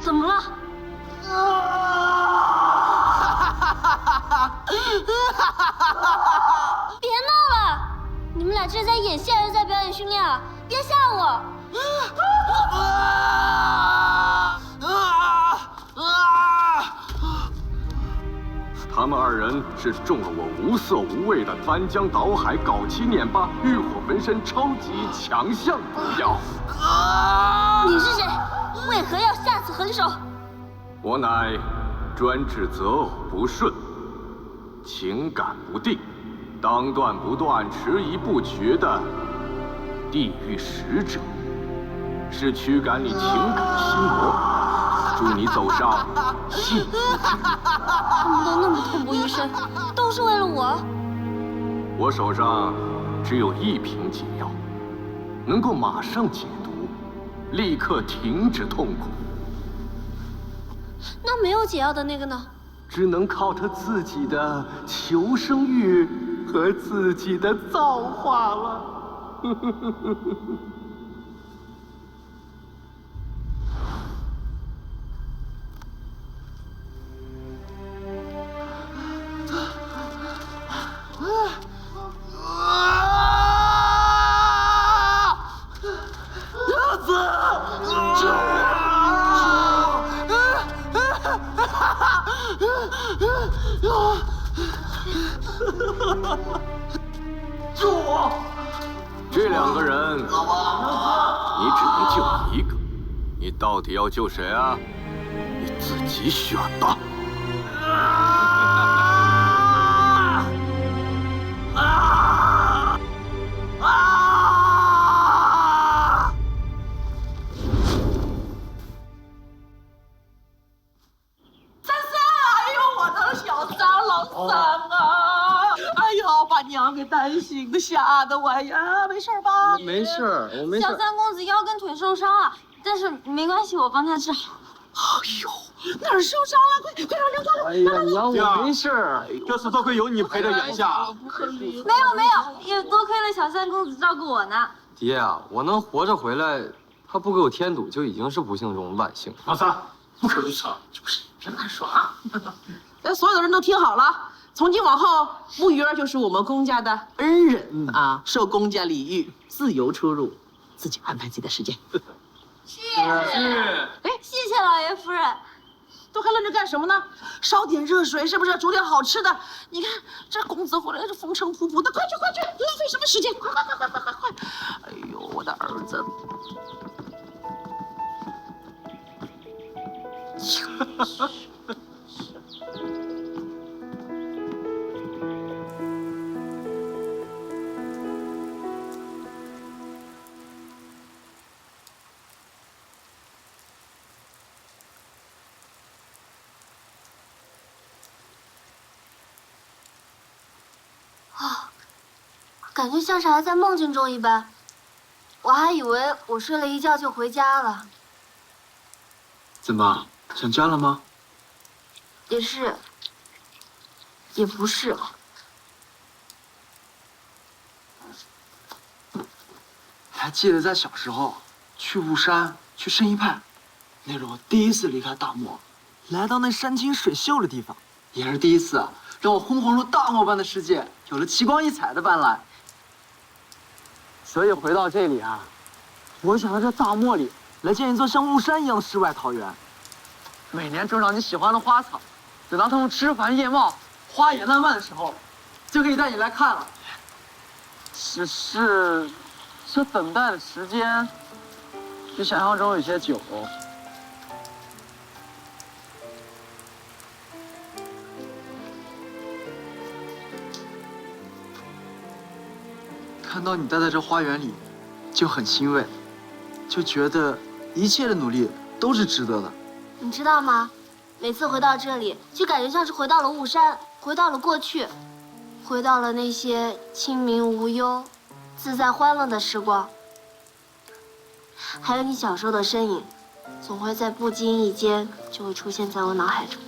怎么了？别闹了！你们俩这是在演戏还是在表演训练啊？别吓我！他们二人是中了我无色无味的翻江倒海、搞七捻八、欲火焚身超级强项毒药。你是谁？为何要下此狠手？我乃专治择偶不顺、情感不定、当断不断、迟疑不决的地狱使者，是驱赶你情感心魔，助你走上幸福之路。他们都那么痛不欲生，都是为了我。我手上只有一瓶解药，能够马上解毒，立刻停止痛苦。那没有解药的那个呢？只能靠他自己的求生欲和自己的造化了。救我！这两个人，你只能救一个。你到底要救谁啊？你自己选吧。娘给担心的，吓得我呀，没事吧？没事，我没事。小三公子腰跟腿受伤了，但是没关系，我帮他治好。哎呦，哪儿受伤了？快让刘教练！哎呀，娘，我没事。这次多亏有你陪着眼下。没有，也多亏了小三公子照顾我呢。爹啊，我能活着回来，他不给我添堵，就已经是不幸中的万幸。老三，不可如此啊！就是别乱说啊！咱所有的人都听好了。从今往后，木鱼儿就是我们公家的恩人啊，受公家礼遇，自由出入，自己安排自己的时间。是。哎，谢谢老爷夫人。都还愣着干什么呢？烧点热水，是不是？煮点好吃的。你看这公子回来，这风尘仆仆的，快去，浪费什么时间？快！哎呦，我的儿子。感觉像是还在梦境中一般。我还以为我睡了一觉就回家了。怎么想家了吗？也是，也不是。还记得在小时候去雾山去圣衣派，那是我第一次离开大漠，来到那山清水秀的地方，也是第一次让我昏黄入大漠般的世界有了奇光异彩的斑斓。所以回到这里啊，我想在这大漠里来建一座像雾山一样的世外桃源，每年种上你喜欢的花草，等到它们枝繁叶茂、花也烂漫的时候，就可以带你来看了。只是这等待的时间比想象中有些久。看到你待在这花园里，就很欣慰，就觉得一切的努力都是值得的。你知道吗？每次回到这里，就感觉像是回到了雾山，回到了过去，回到了那些清明无忧、自在欢乐的时光。还有你小时候的身影，总会在不经意间就会出现在我脑海中。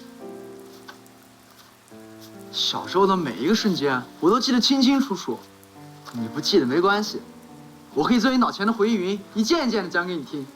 小时候的每一个瞬间，我都记得清清楚楚。你不记得没关系，我可以做你脑前的回忆云，一件一件的讲给你听。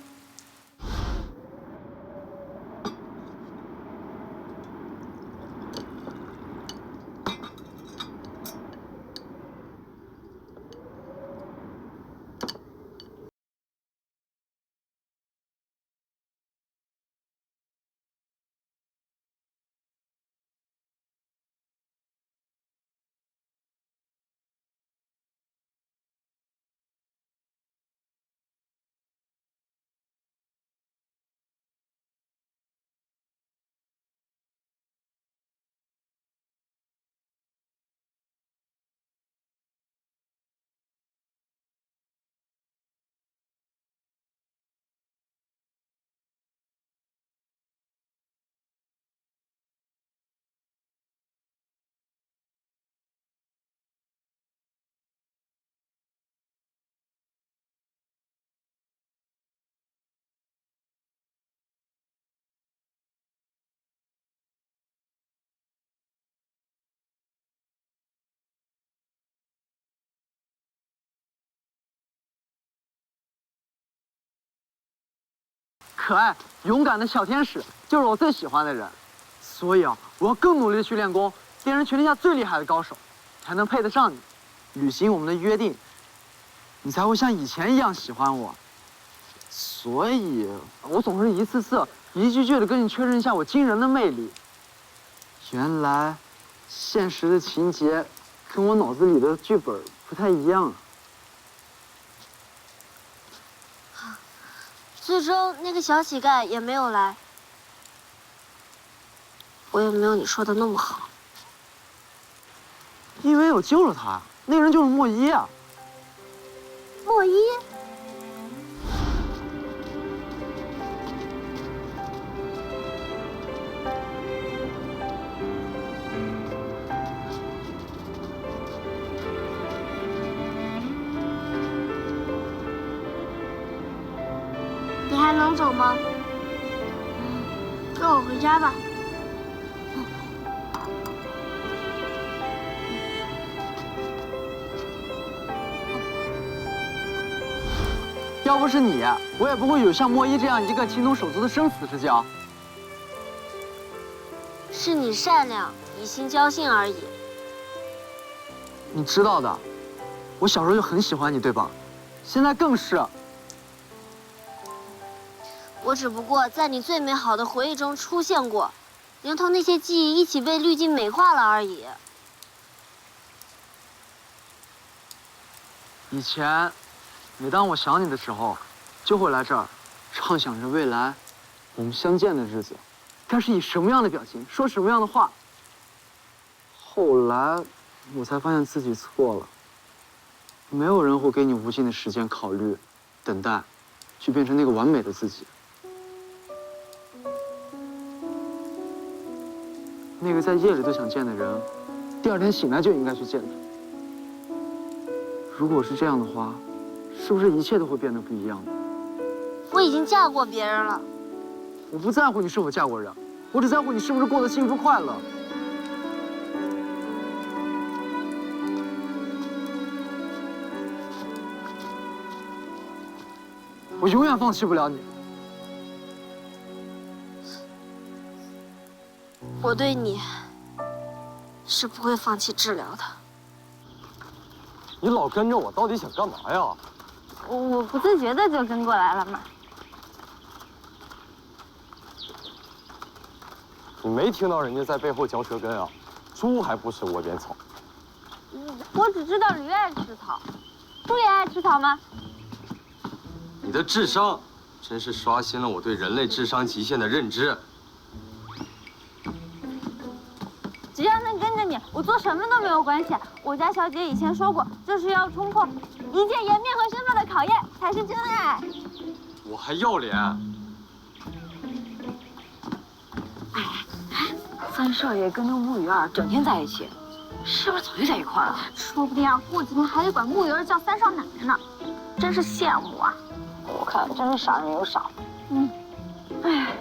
可爱、勇敢的小天使就是我最喜欢的人，所以我要更努力的去练功，变成全天下最厉害的高手，才能配得上你，履行我们的约定，你才会像以前一样喜欢我。所以，我总是一次次、一句句的跟你确认一下我惊人的魅力。原来，现实的情节跟我脑子里的剧本不太一样。最终那个小乞丐也没有来，我也没有你说的那么好。因为我救了他，那个人就是莫一啊。莫一，你还能走吗？跟我回家吧。要不是你，我也不会有像莫一这样一个情同手足的生死之交。是你善良，以心交心而已。你知道的，我小时候就很喜欢你，对吧？现在更是。我只不过在你最美好的回忆中出现过，连同那些记忆一起被滤镜美化了而已。以前，每当我想你的时候，就会来这儿，畅想着未来我们相见的日子，该是以什么样的表情，说什么样的话。后来，我才发现自己错了。没有人会给你无尽的时间考虑、等待，去变成那个完美的自己。那个在夜里都想见的人，第二天醒来就应该去见他。如果是这样的话，是不是一切都会变得不一样呢？我已经嫁过别人了。我不在乎你是否嫁过人，我只在乎你是不是过得幸福快乐。我永远放弃不了你。我对你是不会放弃治疗的。你老跟着我，到底想干嘛呀？我不自觉的就跟过来了嘛。你没听到人家在背后嚼舌根啊？猪还不吃窝边草。我只知道驴爱吃草，猪也爱吃草吗？你的智商真是刷新了我对人类智商极限的认知。只要能跟着你，我做什么都没有关系。我家小姐以前说过，这是要冲破一切颜面和身份的考验，才是真爱。我还要脸？三少爷跟那木鱼儿整天在一起，是不是早就在一块儿了？说不定啊，过几天还得管木鱼儿叫三少奶奶呢，真是羡慕啊！我看真是傻人有傻。哎。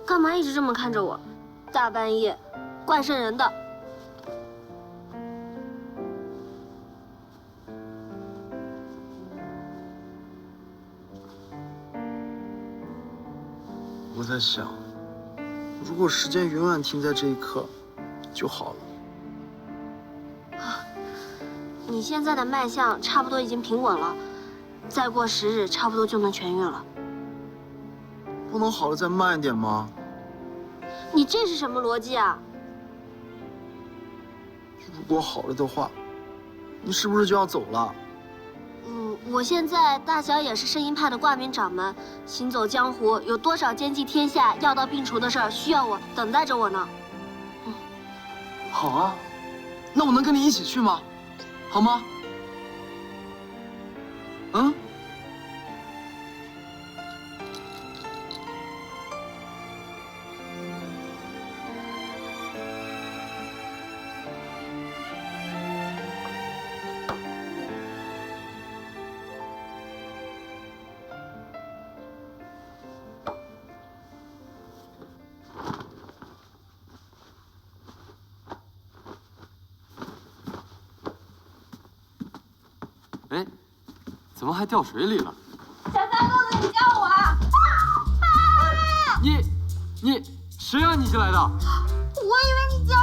干嘛一直这么看着我？大半夜，怪瘆人的。我在想，如果时间永远停在这一刻，就好了。你现在的脉象差不多已经平稳了，再过10日，差不多就能痊愈了。不能好了再慢一点吗？你这是什么逻辑啊？如果好了的话，你是不是就要走了？我现在大小也是圣婴派的挂名掌门，行走江湖，有多少兼济天下、药到病除的事儿需要我，等待着我呢。好啊，那我能跟你一起去吗？好吗？嗯？哎，怎么还掉水里了？小三公子，你叫我啊！你谁让你进来的？我以为你叫我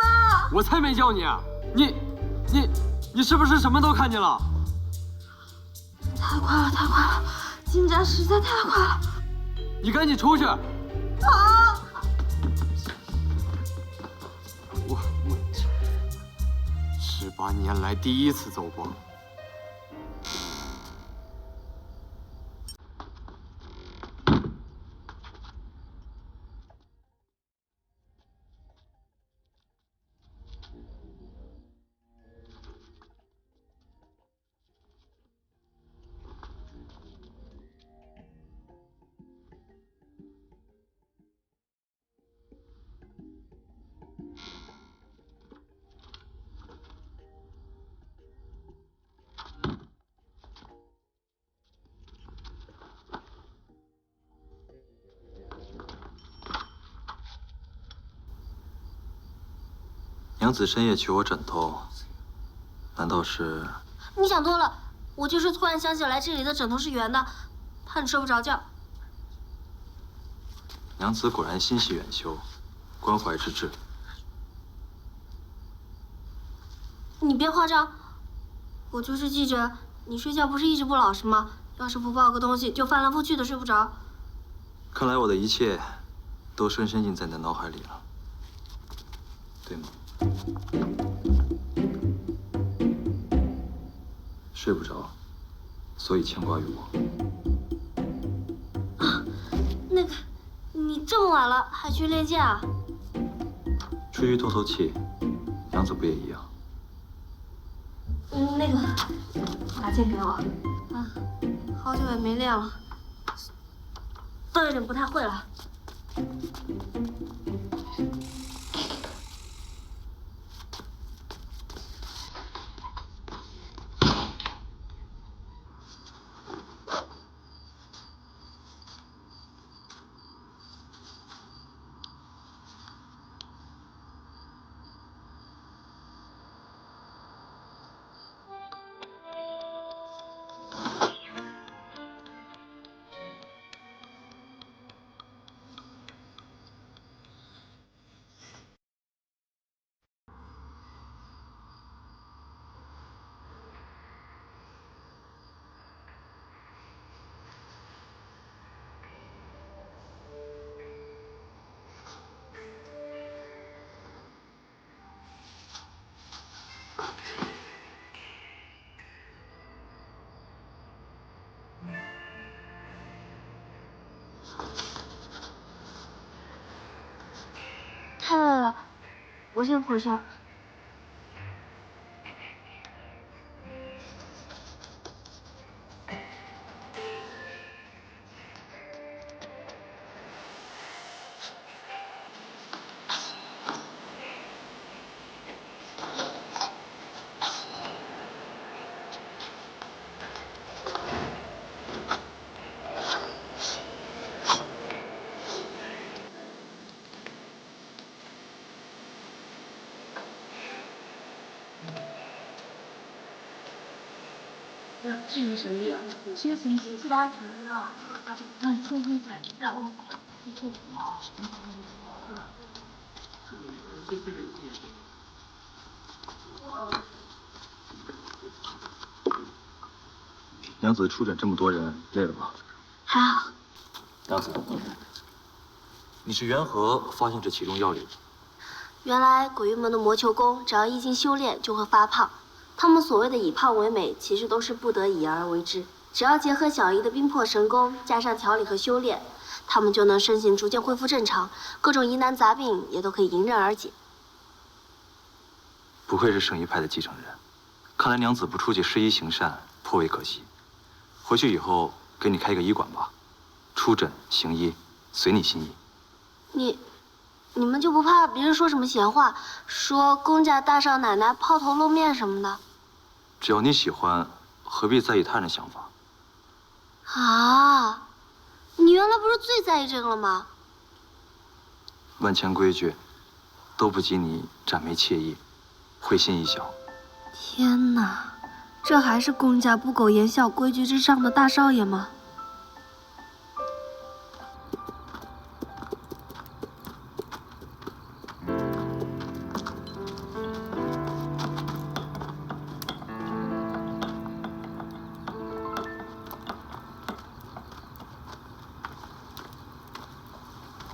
呢。我才没叫你啊！你是不是什么都看见了？太快了，太快了，进展实在太快了。你赶紧出去！啊！我18年来第一次走光。娘子深夜取我枕头，难道是？你想多了，我就是突然想起来这里的枕头是圆的，怕你睡不着觉。娘子果然心系远修，关怀之至。你别夸张，我就是记着你睡觉不是一直不老实吗？要是不抱个东西，就翻来覆去的睡不着。看来我的一切都深深印在你的脑海里了，对吗？睡不着，所以牵挂于我。那个，你这么晚了还去练剑啊？出去透透气，娘子不也一样？那个，把剑给我。啊，好久也没练了，都有点不太会了。太累了，我先回去。娘子出诊这么多人，累了吧？还好。娘子，你是缘何发现这其中要领？原来鬼域门的魔球功，只要一经修炼就会发胖。他们所谓的以胖为美，其实都是不得已而为之。只要结合小姨的冰魄神功，加上调理和修炼，他们就能身形逐渐恢复正常，各种疑难杂病也都可以迎刃而解。不愧是圣医派的继承人，看来娘子不出去施医行善，颇为可惜。回去以后给你开一个医馆吧，出诊行医随你心意。你们就不怕别人说什么闲话，说公家大少奶奶抛头露面什么的？只要你喜欢，何必在意他人的想法？啊，你原来不是最在意这个了吗？万千规矩，都不及你展眉惬意，会心一笑。天哪，这还是公家不苟言笑、规矩之上的大少爷吗？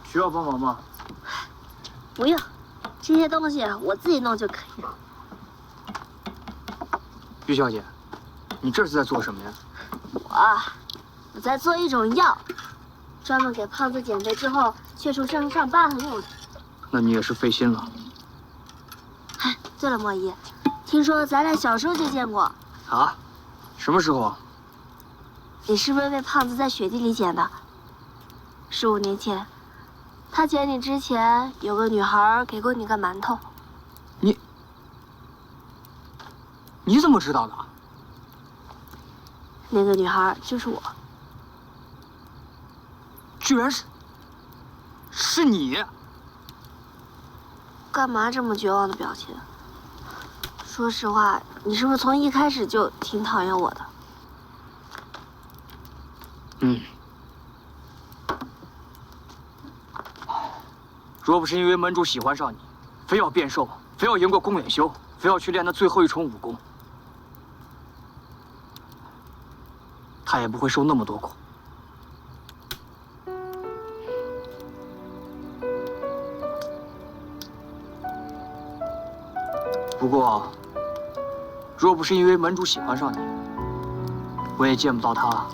需要帮忙吗？不用，这些东西我自己弄就可以了。玉小姐，你这是在做什么呀？我在做一种药，专门给胖子减肥之后去除身上疤痕用的。那你也是费心了。哎，对了，莫姨，听说咱俩小时候就见过。啊？什么时候啊？你是不是被胖子在雪地里捡的？15年前，他捡你之前，有个女孩给过你个馒头。你怎么知道的？那个女孩就是我。居然是你！干嘛这么绝望的表情？说实话，你是不是从一开始就挺讨厌我的？若不是因为门主喜欢上你，非要变瘦，非要赢过宫远修，非要去练那最后一重武功，他也不会受那么多苦。不过，若不是因为门主喜欢上你，我也见不到他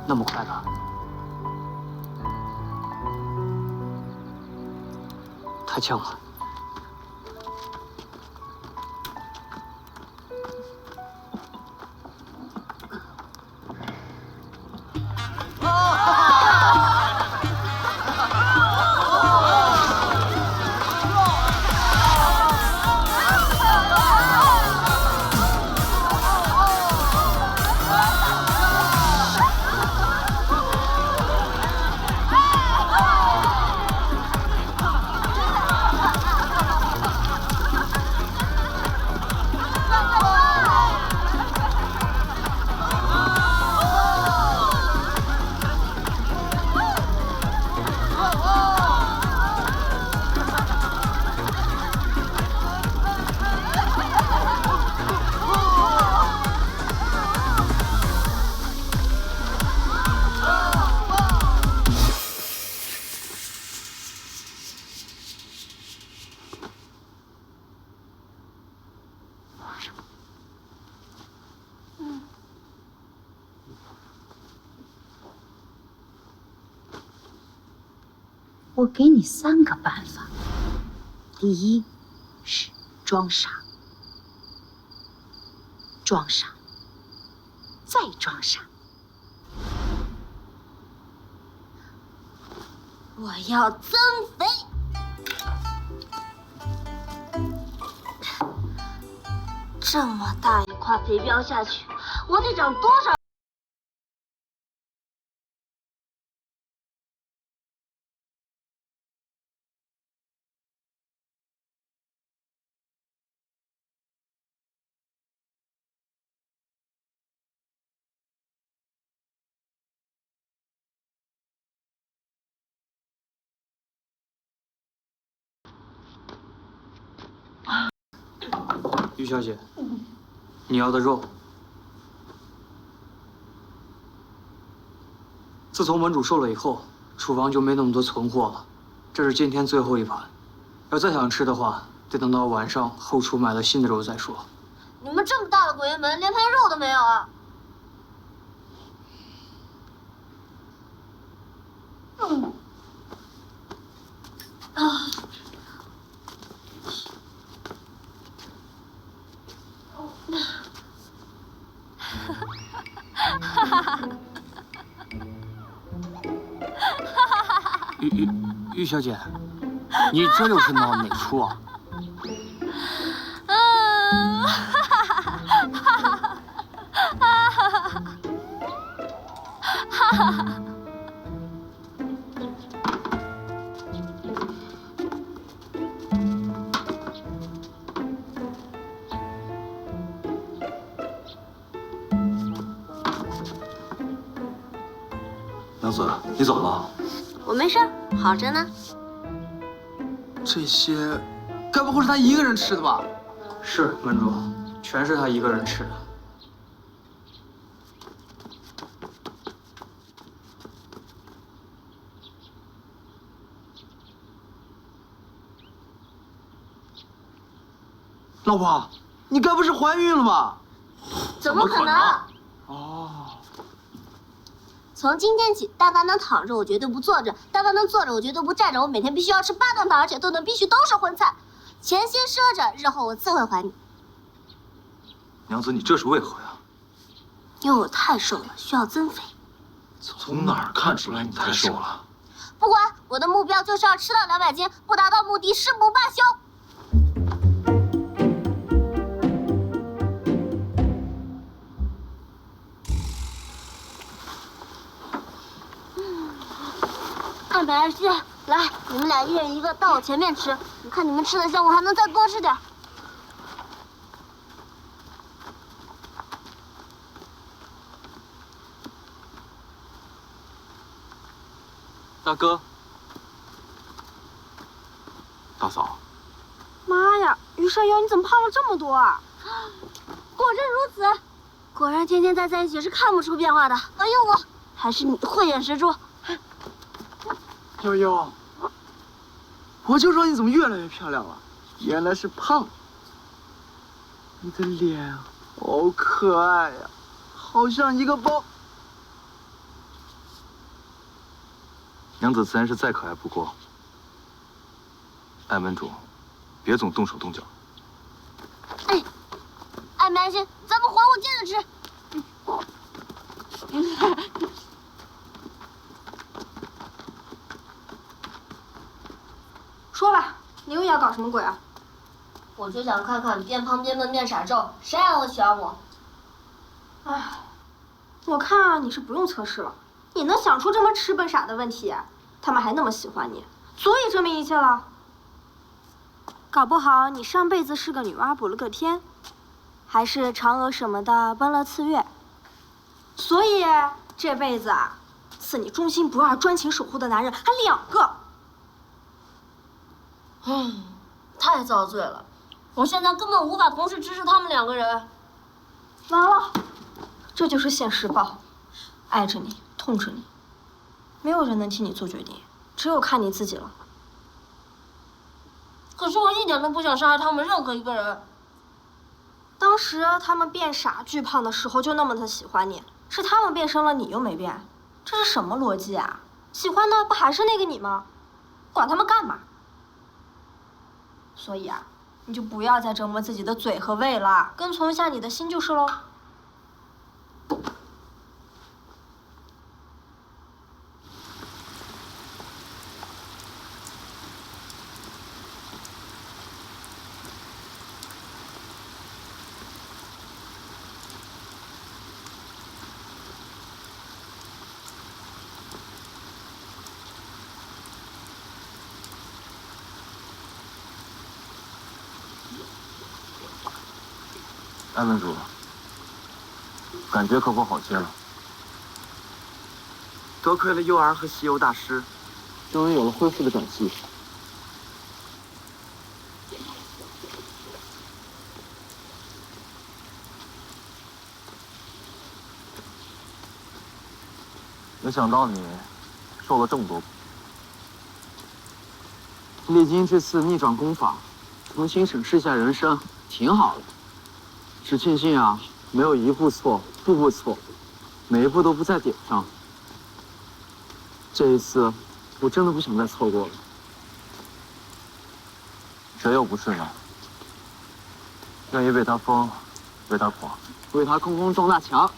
那么快乐。太呛了。我给你3个办法。第一是装傻，装傻，再装傻。我要增肥。这么大一块肥膘下去，我得长多少？于小姐，你要的肉。自从门主瘦了以后，厨房就没那么多存货了。这是今天最后一盘，要再想吃的话，得等到晚上后厨买了新的肉再说。你们这么大的鬼门，连盘肉都没有啊！于小姐，你这又是闹哪出啊？娘子，你怎么了？我没事，好着呢。这些，该不会是他一个人吃的吧？是门主，全是他一个人吃的。老婆，你该不是怀孕了吧？怎么可能？哦，从今天起，但凡能躺着，我绝对不坐着；但凡能坐着，我绝对不站着。我每天必须要吃8顿饭，而且顿顿必须都是荤菜。钱先赊着，日后我自会还你。娘子，你这是为何呀？因为我太瘦了，需要增肥。从哪儿看出来你太瘦了？不管，我的目标就是要吃到200斤，不达到目的誓不罢休。200二斤，来，你们俩一人一个，到我前面吃。你看你们吃的香，我还能再多吃点。大哥，大嫂，妈呀，于山瑶，你怎么胖了这么多啊？果真如此，果然天天待在一起是看不出变化的。哎呦我，还是你慧眼识珠。悠悠，我就说你怎么越来越漂亮了，原来是胖。你的脸好可爱呀，好像一个包。娘子自然是再可爱不过。艾门主，别总动手动脚。哎，艾梅心，咱们缓缓接着吃。说吧，你又要搞什么鬼啊？我就想看看边胖边笨变傻咒，谁还会喜欢我？唉，我看你是不用测试了，你能想出这么痴笨傻的问题，他们还那么喜欢你，足以证明一切了。搞不好你上辈子是个女娲补了个天，还是嫦娥什么的奔了次月，所以这辈子啊，赐你忠心不二、专情守护的男人还2个。太遭罪了，我现在根本无法同时支持他们2个人。完了，这就是现实报，爱着你，痛着你，没有人能替你做决定，只有看你自己了。可是我一点都不想伤害他们任何一个人。当时他们变傻、巨胖的时候就那么的喜欢你，是他们变身了，你又没变，这是什么逻辑啊？喜欢的不还是那个你吗？管他们干嘛？所以啊，你就不要再折磨自己的嘴和胃了，跟从一下你的心就是喽。安门主，感觉可否好些了？多亏了幼儿和西游大师，终于有了恢复的转机。没想到你受了这么多苦。历经这次逆转功法，重新审视一下人生，挺好的。只庆幸啊，没有一步错，步步错，每一步都不在点上。这一次，我真的不想再错过了。谁又不是呢？愿意为他疯，为他狂，为他空空撞大墙。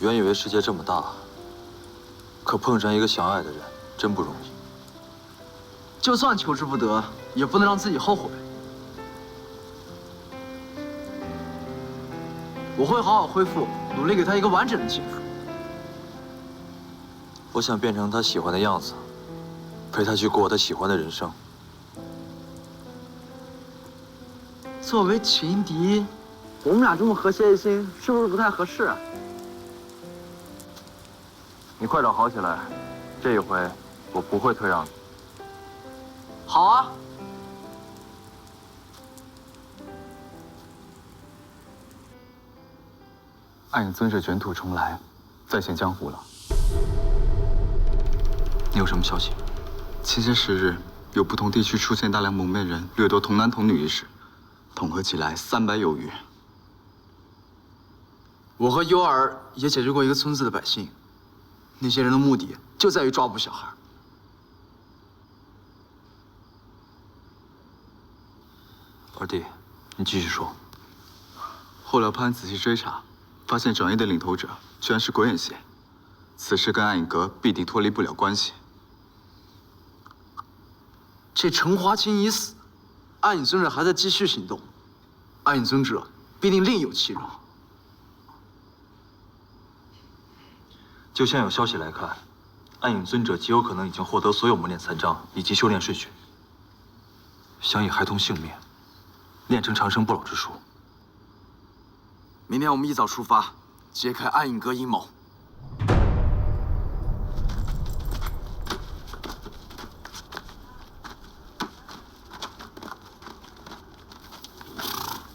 原以为世界这么大，可碰上一个相爱的人真不容易。就算求之不得，也不能让自己后悔。我会好好恢复，努力给他一个完整的幸福。我想变成他喜欢的样子，陪他去过他喜欢的人生。作为情敌，我们俩这么和谐一心，是不是不太合适啊？你快点好起来，这一回我不会退让你。好啊。暗影尊者卷土重来，再现江湖了。你有什么消息？前些10日，有不同地区出现大量蒙面人掠夺童男童女一事，统合起来300有余。我和优儿也解决过一个村子的百姓，那些人的目的就在于抓捕小孩。二弟，你继续说。后来潘安仔细追查，发现转移的领头者居然是鬼眼邪，此事跟暗影阁必定脱离不了关系。这陈华清已死，暗影尊者还在继续行动，暗影尊者必定另有其人。就现有消息来看，暗影尊者极有可能已经获得所有魔炼残章以及修炼顺序，想以孩童性命炼成长生不老之术。明天我们一早出发，揭开暗影阁阴谋。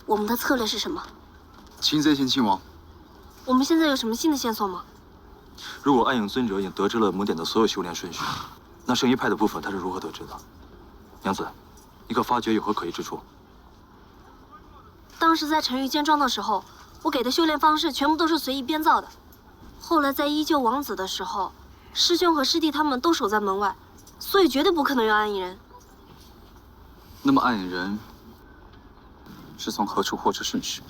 我们的策略是什么？擒贼先擒王。我们现在有什么新的线索吗？如果暗影尊者已经得知了魔典的所有修炼顺序，那圣衣派的部分他是如何得知的？娘子，你可发觉有何可疑之处？当时在陈玉坚庄的时候，我给的修炼方式全部都是随意编造的。后来在依旧王子的时候，师兄和师弟他们都守在门外，所以绝对不可能有暗影人。那么暗影人是从何处获知顺序？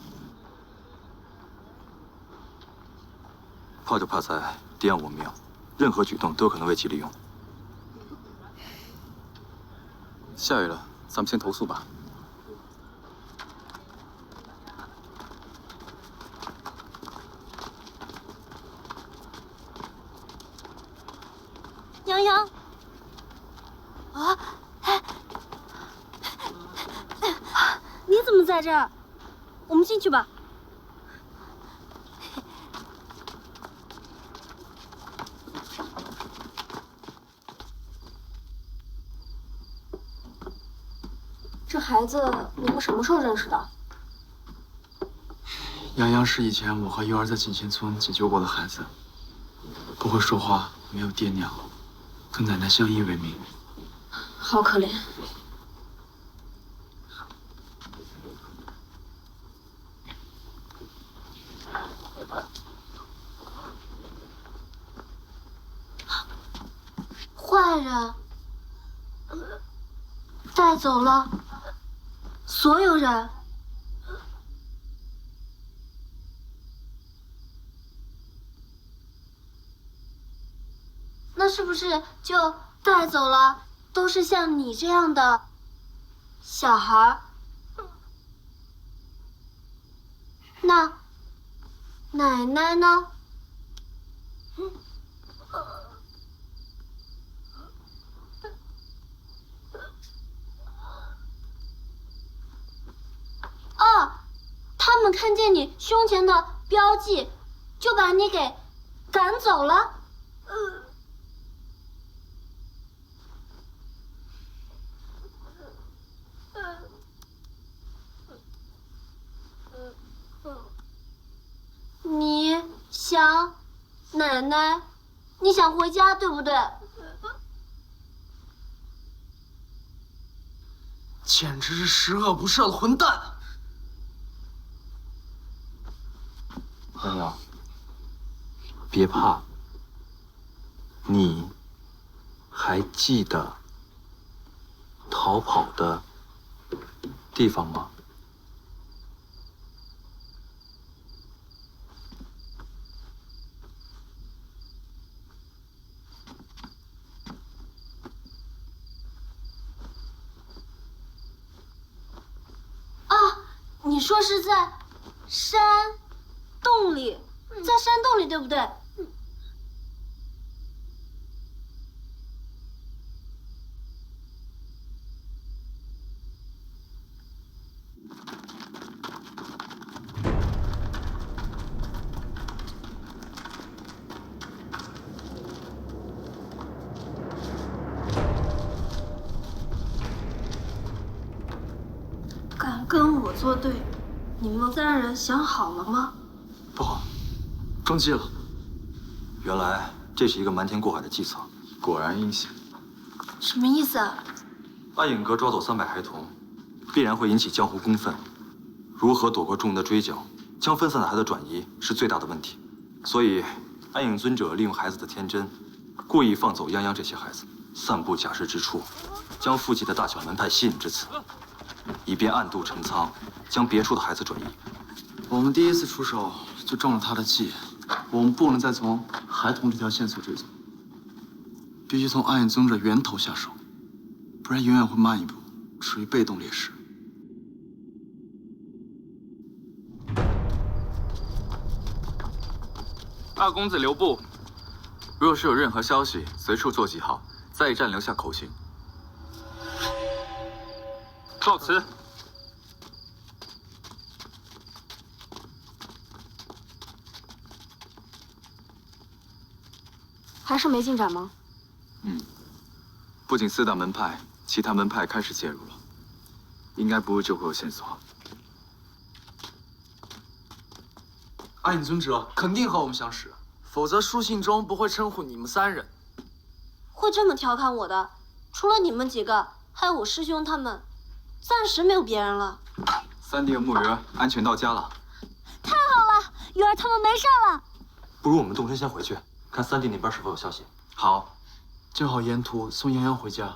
怕就怕在敌暗我明，任何举动都可能为其利用。下雨了，咱们先投宿吧。洋洋，啊，你怎么在这儿？我们进去吧。这孩子你们什么时候认识的？洋洋是以前我和优儿在锦仙村解救过的孩子，不会说话，没有爹娘，跟奶奶相依为命。好可怜。坏人带走了所有人。那是不是就带走了都是像你这样的小孩？那奶奶呢？哦，他们看见你胸前的标记，就把你给赶走了。你想奶奶，你想回家，对不对？简直是十恶不赦的混蛋！洋洋，别怕，你还记得逃跑的地方吗？你说是在山洞里，在山洞里，对不对？敢跟我作对，你们3人想好了吗？不好，中计了。原来这是一个瞒天过海的计策，果然阴险。什么意思啊？暗影阁抓走300孩童，必然会引起江湖公愤。如何躲过众人的追缴，将分散的孩子转移是最大的问题。所以，暗影尊者利用孩子的天真，故意放走泱泱这些孩子，散布假释之处，将附近的大小门派吸引至此，以便暗度陈仓，将别处的孩子转移。我们第一次出手就中了他的计，我们不能再从孩童这条线索追踪，必须从暗影尊者源头下手，不然永远会慢一步，处于被动劣势。二公子留步，若是有任何消息，随处做记号，再战留下口信。告辞。还是没进展吗？不仅4大门派，其他门派开始介入了，应该不久会有线索。暗影尊者肯定和我们相识，否则书信中不会称呼你们3人。会这么调侃我的，除了你们几个，还有我师兄他们，暂时没有别人了。3弟和木鱼安全到家了。太好了，鱼儿他们没事了。不如我们动身先回去，看3弟那边是否有消息。好，正好沿途送洋洋回家。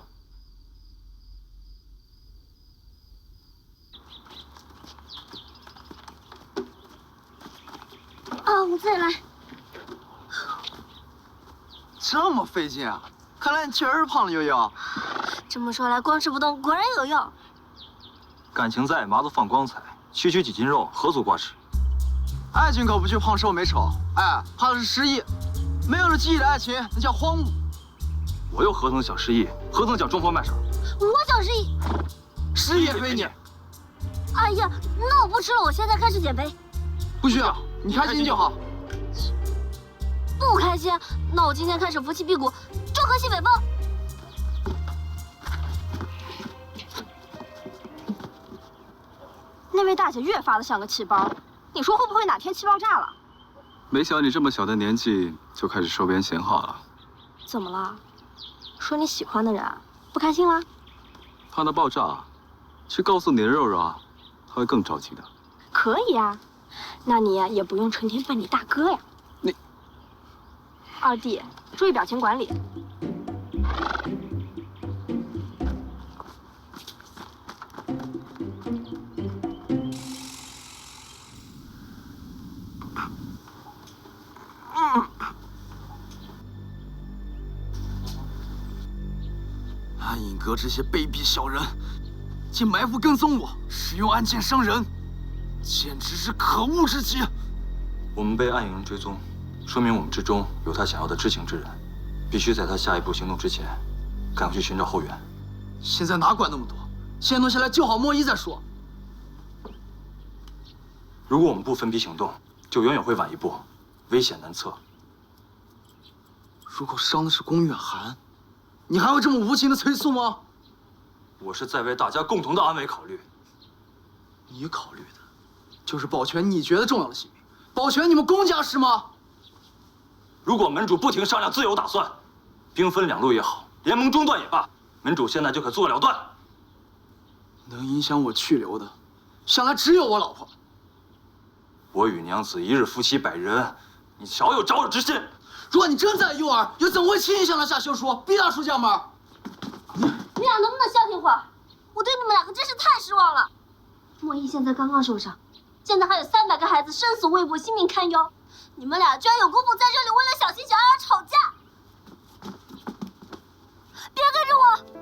我自己来。这么费劲啊！看来你确实胖了，悠悠。这么说来，光吃不动果然有用。感情在，麻子放光彩，区区几斤肉，何足挂齿？爱情可不惧胖瘦美丑，哎，怕的是失忆。没有了记忆的爱情，那叫荒芜。我又何曾想失忆？何曾想装疯卖傻？我想失忆，失忆也非你。哎呀，那我不吃了，我现在开始减肥。不需要，你开心就好。不开心，那我今天开始服气辟谷，专喝西北风。那位大姐越发的像个气包，你说会不会哪天气爆炸了？没想到你这么小的年纪就开始收编闲话了。怎么了？说你喜欢的人不开心了？怕它爆炸，去告诉你的肉肉啊，他会更着急的。可以啊，那你呀也不用成天扮你大哥呀。你，二弟，注意表情管理。暗影阁这些卑鄙小人，竟埋伏跟踪我，使用暗箭伤人，简直是可恶之极！我们被暗影人追踪，说明我们之中有他想要的知情之人，必须在他下一步行动之前，赶快去寻找后援。现在哪管那么多，先弄下来救好莫一再说。如果我们不分批行动，就永远会晚一步，危险难测。如果伤的是宫远寒，你还会这么无情的催促吗？我是在为大家共同的安危考虑。你考虑的，就是保全你觉得重要的性命，保全你们宫家是吗？如果门主不停商量自有打算，兵分两路也好，联盟中断也罢，门主现在就可做了断。能影响我去留的，想来只有我老婆。我与娘子一日夫妻百日，你少有招惹之心。如果你真在意幼儿，又怎么会轻易向他下休书，逼他出家门？你俩能不能消停会儿？我对你们两个真是太失望了。莫一现在刚刚受伤，现在还有300个孩子生死未卜，性命堪忧。你们俩居然有功夫在这里为了小情小爱而吵架！别跟着我！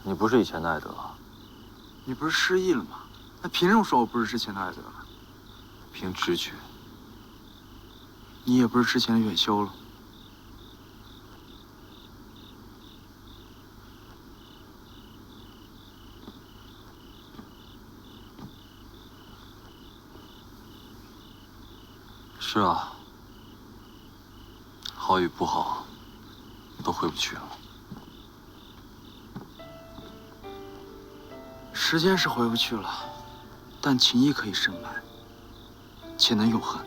你不是以前的艾德，你不是失忆了吗？那凭什么说我不是之前的艾德呢？凭直觉。你也不是之前的远修了。是啊，好与不好，都回不去了。时间是回不去了，但情谊可以深埋，且能永恒。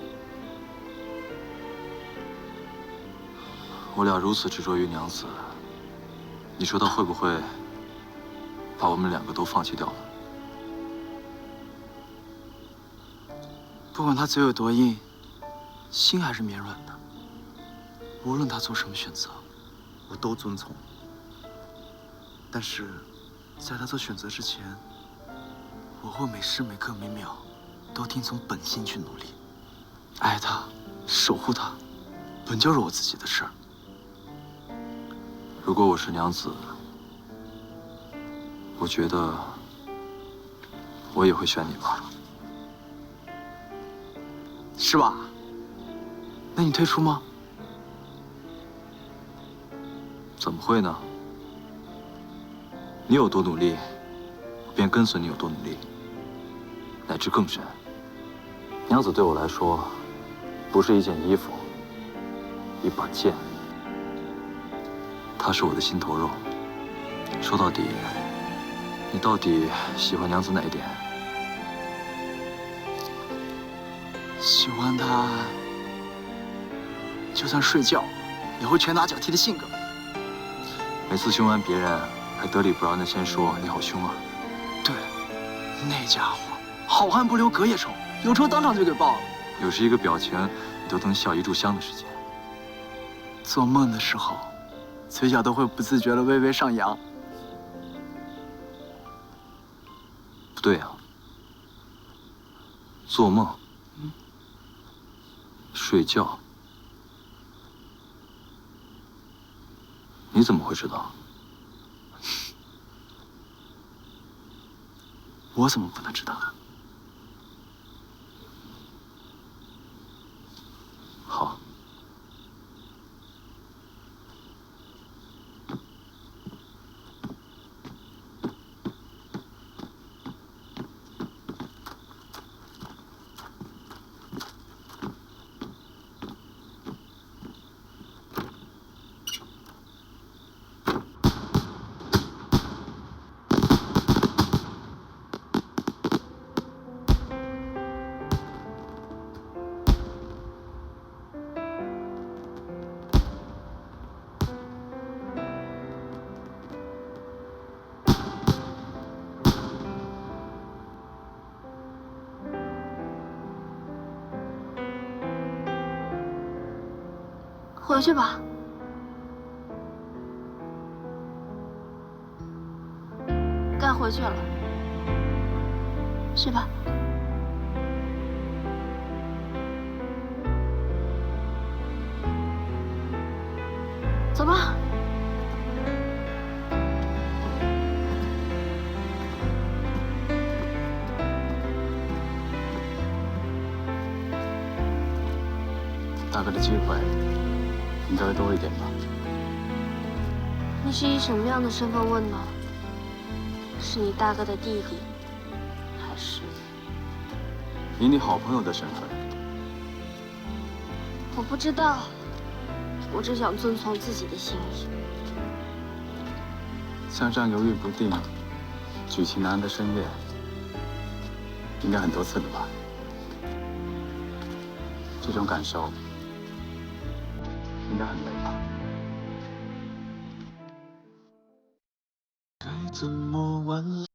我俩如此执着于娘子，你说他会不会把我们2个都放弃掉了？不管他嘴有多硬，心还是绵软的。无论他做什么选择，我都遵从。但是，在他做选择之前，我会每时每刻每秒都听从本心去努力。爱他，守护他，本就是我自己的事儿。如果我是娘子，我觉得我也会选你吧？是吧？那你退出吗？怎么会呢？你有多努力，我便跟随你有多努力，乃至更深。娘子对我来说，不是一件衣服，一把剑，她是我的心头肉。说到底，你到底喜欢娘子哪一点？喜欢他，就算睡觉也会拳打脚踢的性格。每次凶完别人，还得理不饶人的先说你好凶啊。对，那家伙好汉不留隔夜仇，有仇当场就给报了。有时一个表情，你都能笑一炷香的时间。做梦的时候，嘴角都会不自觉的微微上扬。不对啊，做梦，睡觉，你怎么会知道？我怎么不能知道呢？好。回去吧。该回去了，是吧？走吧。大哥的机会应该会多一点吧？你是以什么样的身份问呢？是你大哥的弟弟，还是？以你好朋友的身份，我不知道，我只想遵从自己的心意。像这样犹豫不定、举棋难安的深夜，应该很多次了吧？这种感受应该很累吧？该怎么挽留？